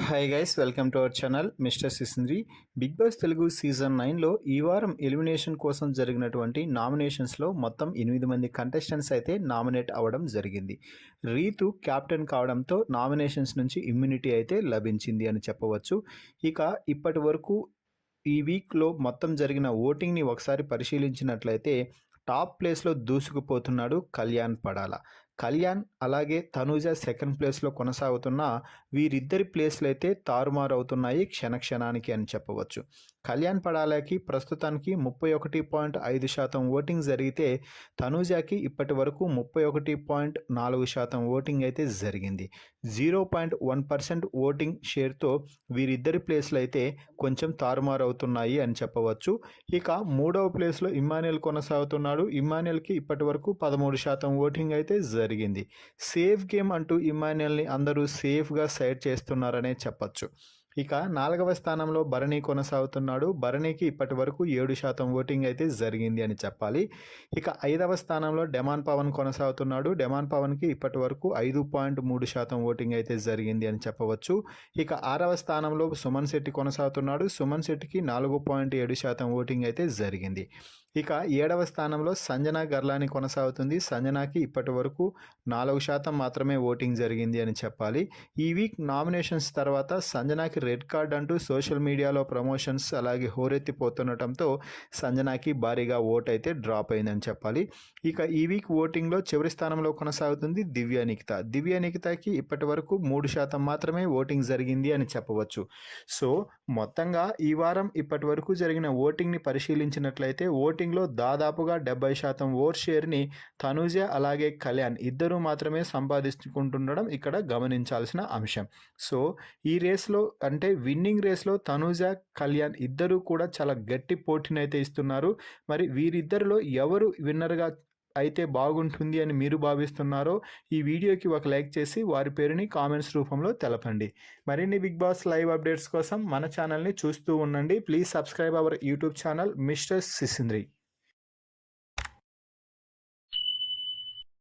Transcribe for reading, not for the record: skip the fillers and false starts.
Hi guys, welcome to our channel mister Sisindri. Big boss Telugu season 9లో ఈ వారం elimination కోసం జరిగినటువంటి నామినేషన్స్లో మొత్తం 8 మంది కంటెస్టెంట్స్ అయితే నామినేట్ అవ్వడం జరిగింది. రీతు క్యాప్టెన్ కావడంతో నామినేషన్స్ నుంచి ఇమ్యూనిటీ అయితే లభించింది అని చెప్పవచ్చు. ఇక ఇప్పటి వరకు ఈ వీక్లో మొత్తం జరిగిన ఓటింగ్ని ఒకసారి పరిశీలించినట్లయితే టాప్ ప్లేస్లో దూసుకుపోతున్నాడు కళ్యాణ్ పడాల. కళ్యాణ్ అలాగే తనూజ సెకండ్ ప్లేస్లో కొనసాగుతున్న వీరిద్దరి ప్లేస్లు అయితే తారుమారు అవుతున్నాయి క్షణక్షణానికి అని చెప్పవచ్చు. కళ్యాణ్ పడాలకి ప్రస్తుతానికి 31.5% ఓటింగ్ జరిగితే తనూజకి ఇప్పటి వరకు 31.4% ఓటింగ్ అయితే జరిగింది. 0.1% ఓటింగ్ షేర్తో వీరిద్దరి ప్లేస్లు అయితే కొంచెం తారుమారు అవుతున్నాయి అని చెప్పవచ్చు. ఇక మూడవ ప్లేస్లో ఇమ్మాన్యుయల్ కొనసాగుతున్నాడు. ఇమ్మాన్యుయల్కి ఇప్పటి వరకు 13% ఓటింగ్ అయితే జరిగింది. సేఫ్ గేమ్ అంటూ ఇమ్మాన్యుయల్ని అందరూ సేఫ్గా సైడ్ చేస్తున్నారనే చెప్పచ్చు. ఇక 4వ స్థానంలో భరణి కొనసాగుతున్నాడు. భరణికి ఇప్పటి వరకు 7% ఓటింగ్ అయితే జరిగింది అని చెప్పాలి. ఇక 5వ స్థానంలో డెమాన్ పవన్ కొనసాగుతున్నాడు. డెమాన్ పవన్కి ఇప్పటి వరకు 5.3% ఓటింగ్ అయితే జరిగింది అని చెప్పవచ్చు. ఇక 6వ స్థానంలో సుమన్ శెట్టి కొనసాగుతున్నాడు. సుమన్ శెట్టికి 4.7% ఓటింగ్ అయితే జరిగింది. ఇక 7వ స్థానంలో సంజన గర్లాని కొనసాగుతుంది. సంజనాకి ఇప్పటి వరకు 4% మాత్రమే ఓటింగ్ జరిగింది అని చెప్పాలి. ఈ వీక్ నామినేషన్స్ తర్వాత సంజనాకి రెడ్ కార్డ్ అంటూ సోషల్ మీడియాలో ప్రమోషన్స్ అలాగే హోరెత్తిపోతుండటంతో సంజనాకి భారీగా ఓట్ అయితే డ్రాప్ అయిందని చెప్పాలి. ఇక ఈ వీక్ ఓటింగ్లో చివరి స్థానంలో కొనసాగుతుంది దివ్య నిఖిత. దివ్య నిఖితకి ఇప్పటి వరకు 3% మాత్రమే ఓటింగ్ జరిగింది అని చెప్పవచ్చు. సో మొత్తంగా ఈ వారం ఇప్పటి వరకు జరిగిన ఓటింగ్ని పరిశీలించినట్లయితే ఓటింగ్లో దాదాపుగా 70% ఓట్ షేర్ని తనూజ అలాగే కళ్యాణ్ ఇద్దరూ మాత్రమే సంపాదించుకుంటుండడం ఇక్కడ గమనించాల్సిన అంశం. సో ఈ రేస్లో అంటే విన్నింగ్ రేస్లో తనూజ కళ్యాణ్ ఇద్దరూ కూడా చాలా గట్టి పోటీనైతే ఇస్తున్నారు. మరి వీరిద్దరిలో ఎవరు విన్నర్గా అయితే బాగుంటుంది అని మీరు భావిస్తున్నారో ఈ వీడియోకి ఒక లైక్ చేసి వారి పేరుని కామెంట్స్ రూపంలో తెలపండి. మరిన్ని బిగ్ బాస్ లైవ్ అప్డేట్స్ కోసం మన ఛానల్ని చూస్తూ ఉండండి. Please subscribe our YouTube channel mister సిసింద్రి.